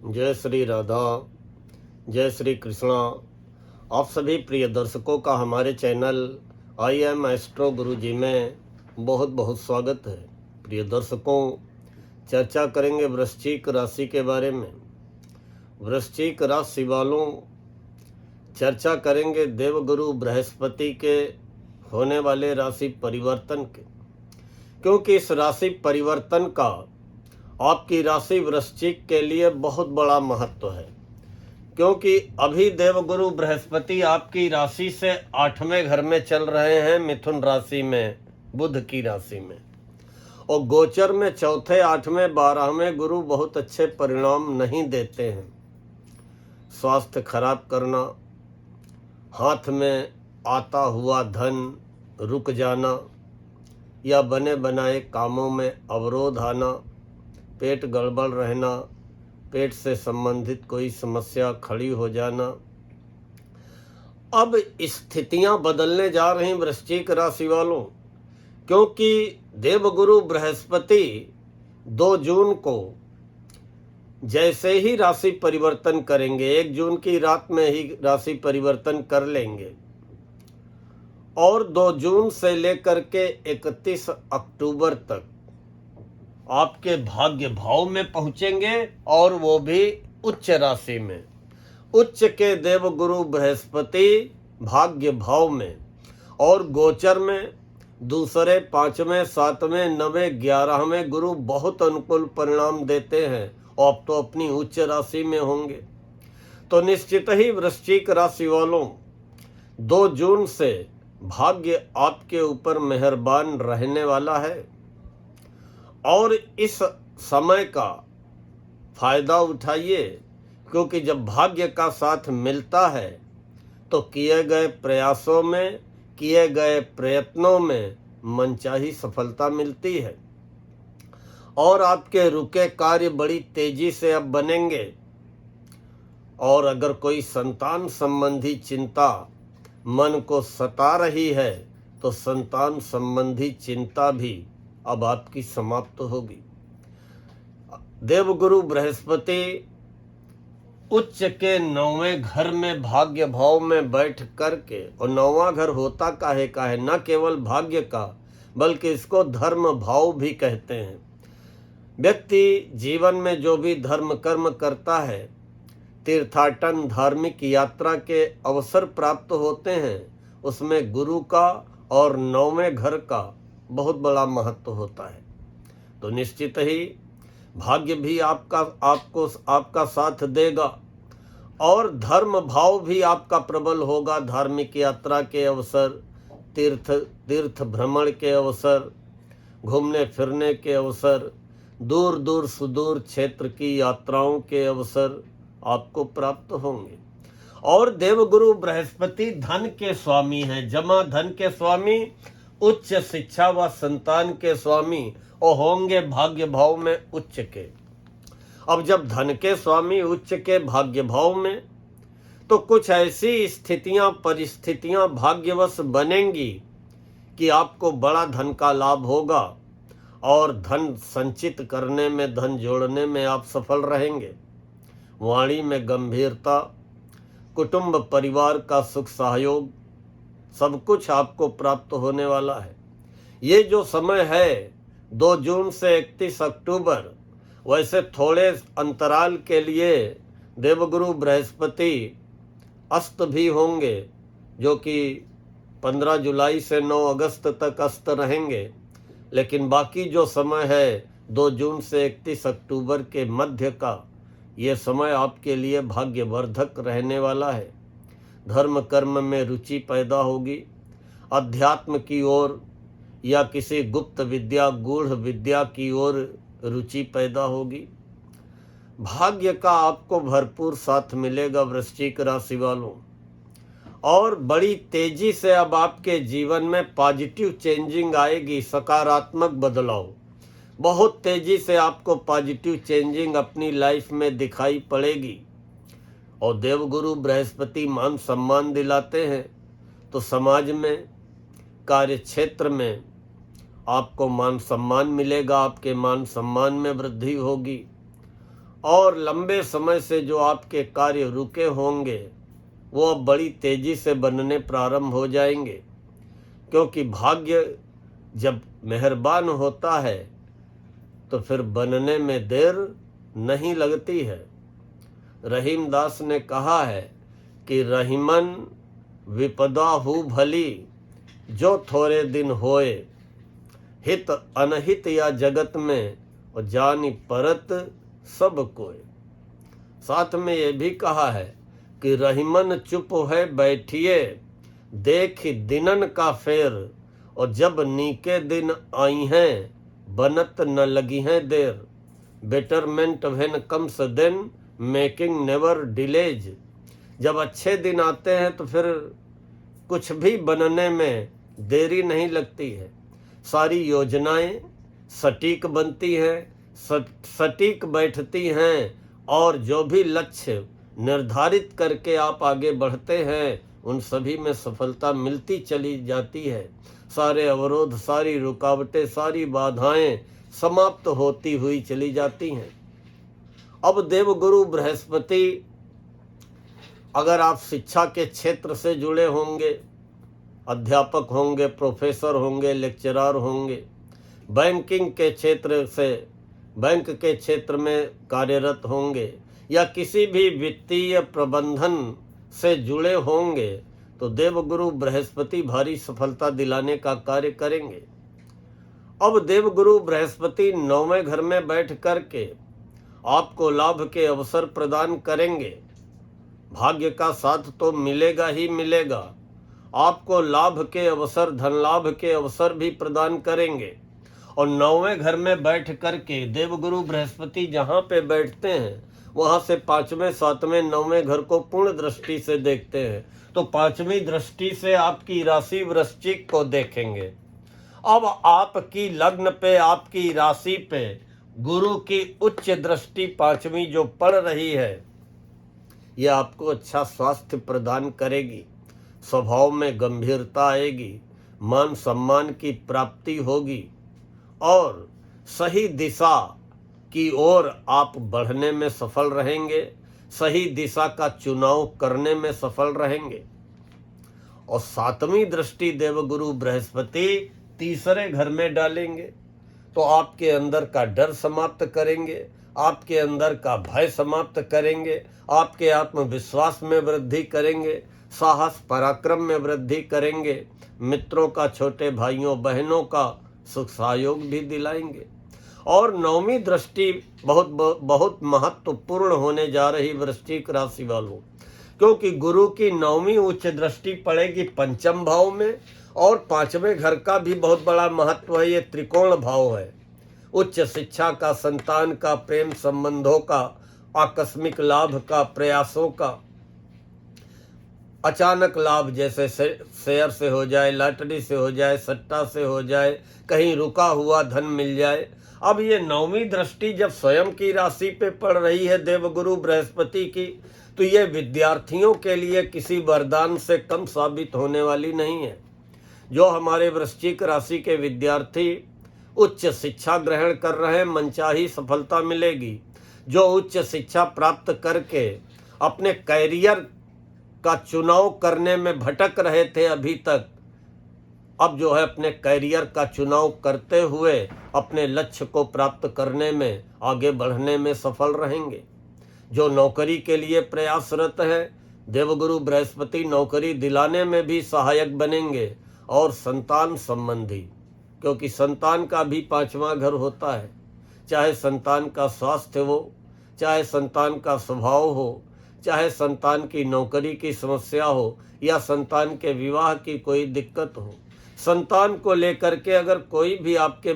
जय श्री राधा, जय श्री कृष्णा। आप सभी प्रिय दर्शकों का हमारे चैनल आई एम एस्ट्रो गुरु जी में बहुत बहुत स्वागत है। प्रिय दर्शकों, चर्चा करेंगे वृश्चिक राशि के बारे में। वृश्चिक राशि वालों, चर्चा करेंगे देवगुरु बृहस्पति के होने वाले राशि परिवर्तन के, क्योंकि इस राशि परिवर्तन का आपकी राशि वृश्चिक के लिए बहुत बड़ा महत्व है। क्योंकि अभी देवगुरु बृहस्पति आपकी राशि से 8वें घर में चल रहे हैं, मिथुन राशि में, बुध की राशि में, और गोचर में चौथे, 8वें, 12वें गुरु बहुत अच्छे परिणाम नहीं देते हैं। स्वास्थ्य खराब करना, हाथ में आता हुआ धन रुक जाना या बने बनाए कामों में अवरोध आना, पेट गड़बड़ रहना, पेट से संबंधित कोई समस्या खड़ी हो जाना। अब स्थितियां बदलने जा रही वृश्चिक राशि वालों, क्योंकि देवगुरु बृहस्पति 2 जून को जैसे ही राशि परिवर्तन करेंगे, 1 जून की रात में ही राशि परिवर्तन कर लेंगे और 2 जून से लेकर के 31 अक्टूबर तक आपके भाग्य भाव में पहुंचेंगे, और वो भी उच्च राशि में। उच्च के देवगुरु बृहस्पति भाग्य भाव में और गोचर में दूसरे, 5वें, 7वें, 9वें, 11वें गुरु बहुत अनुकूल परिणाम देते हैं, और अब तो अपनी उच्च राशि में होंगे। तो निश्चित ही वृश्चिक राशि वालों, 2 जून से भाग्य आपके ऊपर मेहरबान रहने वाला है, और इस समय का फायदा उठाइए। क्योंकि जब भाग्य का साथ मिलता है तो किए गए प्रयासों में, किए गए प्रयत्नों में मनचाही सफलता मिलती है, और आपके रुके कार्य बड़ी तेजी से अब बनेंगे। और अगर कोई संतान संबंधी चिंता मन को सता रही है तो संतान संबंधी चिंता भी अब आपकी समाप्त होगी। देवगुरु बृहस्पति उच्च के 9वें घर में भाग्य भाव में बैठ करके, और 9वां घर होता काहे का है, न केवल भाग्य का बल्कि इसको धर्म भाव भी कहते हैं। व्यक्ति जीवन में जो भी धर्म कर्म करता है, तीर्थाटन, धार्मिक यात्रा के अवसर प्राप्त होते हैं, उसमें गुरु का और 9वें घर का बहुत बड़ा महत्व होता है। तो निश्चित ही भाग्य भी आपका साथ देगा, और धर्म भाव भी आपका प्रबल होगा। धार्मिक यात्रा के अवसर, तीर्थ भ्रमण के अवसर, घूमने फिरने के अवसर, दूर दूर सुदूर क्षेत्र की यात्राओं के अवसर आपको प्राप्त होंगे। और देवगुरु बृहस्पति धन के स्वामी हैं, जमा धन के स्वामी, उच्च शिक्षा व संतान के स्वामी, और होंगे भाग्य भाव में उच्च के। अब जब धन के स्वामी उच्च के भाग्य भाव में, तो कुछ ऐसी स्थितियां, परिस्थितियां भाग्यवश बनेंगी कि आपको बड़ा धन का लाभ होगा, और धन संचित करने में, धन जोड़ने में आप सफल रहेंगे। वाणी में गंभीरता, कुटुंब परिवार का सुख सहयोग, सब कुछ आपको प्राप्त होने वाला है। ये जो समय है 2 जून से 31 अक्टूबर, वैसे थोड़े अंतराल के लिए देवगुरु बृहस्पति अस्त भी होंगे, जो कि 15 जुलाई से 9 अगस्त तक अस्त रहेंगे। लेकिन बाकी जो समय है 2 जून से 31 अक्टूबर के मध्य का, ये समय आपके लिए भाग्यवर्धक रहने वाला है। धर्म कर्म में रुचि पैदा होगी, अध्यात्म की ओर या किसी गुप्त विद्या, गूढ़ विद्या की ओर रुचि पैदा होगी। भाग्य का आपको भरपूर साथ मिलेगा वृश्चिक राशि वालों, और बड़ी तेजी से अब आपके जीवन में पॉजिटिव चेंजिंग आएगी, सकारात्मक बदलाव। बहुत तेजी से आपको पॉजिटिव चेंजिंग अपनी लाइफ में दिखाई पड़ेगी। और देवगुरु बृहस्पति मान सम्मान दिलाते हैं, तो समाज में, कार्य क्षेत्र में आपको मान सम्मान मिलेगा, आपके मान सम्मान में वृद्धि होगी। और लंबे समय से जो आपके कार्य रुके होंगे वो अब बड़ी तेजी से बनने प्रारंभ हो जाएंगे, क्योंकि भाग्य जब मेहरबान होता है तो फिर बनने में देर नहीं लगती है। रहीम दास ने कहा है कि रहीमन विपदा हु भली, जो थोड़े दिन होए, हित अनहित या जगत में, और जानी परत सब कोय। साथ में ये भी कहा है कि रहीमन चुप है बैठिए, देख दिनन का फेर, और जब नीके दिन आई हैं, बनत न लगी हैं देर। Betterment when comes then, making never delays. जब अच्छे दिन आते हैं तो फिर कुछ भी बनने में देरी नहीं लगती है। सारी योजनाएं सटीक बनती हैं, सटीक बैठती हैं, और जो भी लक्ष्य निर्धारित करके आप आगे बढ़ते हैं उन सभी में सफलता मिलती चली जाती है। सारे अवरोध, सारी रुकावटें, सारी बाधाएं समाप्त होती हुई चली जाती हैं। अब देवगुरु बृहस्पति, अगर आप शिक्षा के क्षेत्र से जुड़े होंगे, अध्यापक होंगे, प्रोफेसर होंगे, लेक्चरर होंगे, बैंकिंग के क्षेत्र से, बैंक के क्षेत्र में कार्यरत होंगे, या किसी भी वित्तीय प्रबंधन से जुड़े होंगे, तो देवगुरु बृहस्पति भारी सफलता दिलाने का कार्य करेंगे। अब देवगुरु बृहस्पति 9वें घर में बैठ करके आपको लाभ के अवसर प्रदान करेंगे। भाग्य का साथ तो मिलेगा ही मिलेगा, आपको लाभ के अवसर, धन लाभ के अवसर भी प्रदान करेंगे। और 9वें घर में बैठ करके देवगुरु बृहस्पति जहाँ पे बैठते हैं वहाँ से 5वें, 7वें, 9वें घर को पूर्ण दृष्टि से देखते हैं, तो 5वीं दृष्टि से आपकी राशि वृश्चिक को देखेंगे। अब आपकी लग्न पे, आपकी राशि पे गुरु की उच्च दृष्टि 5वीं जो पड़ रही है, यह आपको अच्छा स्वास्थ्य प्रदान करेगी, स्वभाव में गंभीरता आएगी, मान सम्मान की प्राप्ति होगी, और सही दिशा की ओर आप बढ़ने में सफल रहेंगे, सही दिशा का चुनाव करने में सफल रहेंगे। और 7वीं दृष्टि देवगुरु बृहस्पति तीसरे घर में डालेंगे, तो आपके अंदर का डर समाप्त करेंगे, आपके अंदर का भय समाप्त करेंगे, आपके आत्मविश्वास में वृद्धि करेंगे, साहस पराक्रम में वृद्धि करेंगे, मित्रों का, छोटे भाइयों बहनों का सुख सहयोग भी दिलाएंगे। और 9वीं दृष्टि बहुत महत्वपूर्ण होने जा रही वृश्चिक राशि वालों, क्योंकि गुरु की 9वीं उच्च दृष्टि पड़ेगी 5म भाव में, और 5वें घर का भी बहुत बड़ा महत्व है। ये त्रिकोण भाव है, उच्च शिक्षा का, संतान का, प्रेम संबंधों का, आकस्मिक लाभ का, प्रयासों का, अचानक लाभ, जैसे शेयर से हो जाए, लॉटरी से हो जाए, सट्टा से हो जाए, कहीं रुका हुआ धन मिल जाए। अब ये 9वीं दृष्टि जब स्वयं की राशि पे पड़ रही है देवगुरु बृहस्पति की, तो ये विद्यार्थियों के लिए किसी वरदान से कम साबित होने वाली नहीं है। जो हमारे वृश्चिक राशि के विद्यार्थी उच्च शिक्षा ग्रहण कर रहे हैं, मनचाही सफलता मिलेगी। जो उच्च शिक्षा प्राप्त करके अपने कैरियर का चुनाव करने में भटक रहे थे अभी तक, अब जो है अपने कैरियर का चुनाव करते हुए अपने लक्ष्य को प्राप्त करने में, आगे बढ़ने में सफल रहेंगे। जो नौकरी के लिए प्रयासरत है, देवगुरु बृहस्पति नौकरी दिलाने में भी सहायक बनेंगे। और संतान संबंधी, क्योंकि संतान का भी 5वां घर होता है, चाहे संतान का स्वास्थ्य हो, चाहे संतान का स्वभाव हो, चाहे संतान की नौकरी की समस्या हो, या संतान के विवाह की कोई दिक्कत हो, संतान को लेकर के अगर कोई भी आपके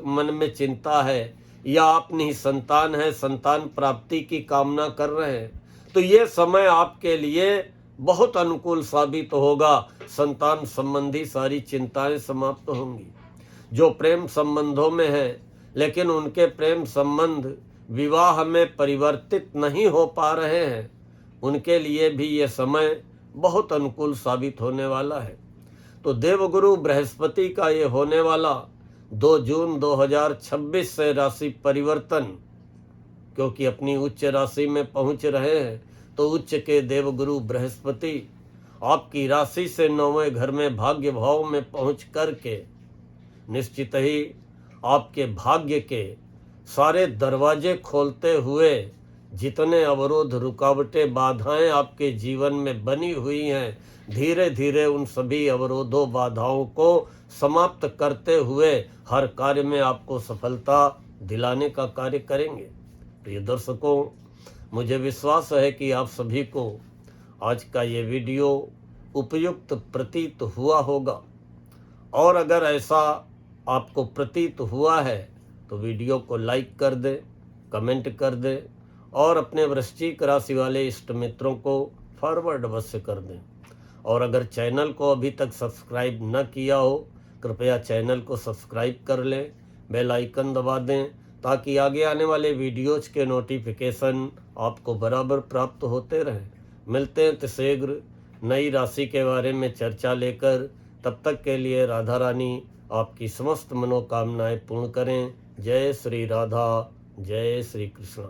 मन में चिंता है, या अपनी संतान है, संतान प्राप्ति की कामना कर रहे हैं, तो ये समय आपके लिए बहुत अनुकूल साबित होगा। संतान संबंधी सारी चिंताएं समाप्त होंगी। जो प्रेम संबंधों में हैं लेकिन उनके प्रेम संबंध विवाह में परिवर्तित नहीं हो पा रहे हैं, उनके लिए भी ये समय बहुत अनुकूल साबित होने वाला है। तो देवगुरु बृहस्पति का ये होने वाला 2 जून 2026 से राशि परिवर्तन क्योंकि अपनी उच्च राशि में पहुंच रहे हैं, तो उच्च के देवगुरु बृहस्पति आपकी राशि से 9वें घर में भाग्य भाव में पहुंच करके निश्चित ही आपके भाग्य के सारे दरवाजे खोलते हुए जितने अवरोध, रुकावटें, बाधाएं आपके जीवन में बनी हुई हैं, धीरे धीरे उन सभी अवरोधों, बाधाओं को समाप्त करते हुए हर कार्य में आपको सफलता दिलाने का कार्य करेंगे। प्रिय दर्शकों, मुझे विश्वास है कि आप सभी को आज का ये वीडियो उपयुक्त प्रतीत हुआ होगा, और अगर ऐसा आपको प्रतीत हुआ है तो वीडियो को लाइक कर दें, कमेंट कर दें और अपने वृश्चिक राशि वाले इष्ट मित्रों को फॉरवर्ड अवश्य कर दें। और अगर चैनल को अभी तक सब्सक्राइब न किया हो, कृपया चैनल को सब्सक्राइब कर लें, बेल आइकन दबा दें, ताकि आगे आने वाले वीडियोज के नोटिफिकेशन आपको बराबर प्राप्त होते रहें। मिलते हैं शीघ्र नई राशि के बारे में चर्चा लेकर। तब तक के लिए राधा रानी आपकी समस्त मनोकामनाएं पूर्ण करें। जय श्री राधा, जय श्री कृष्ण।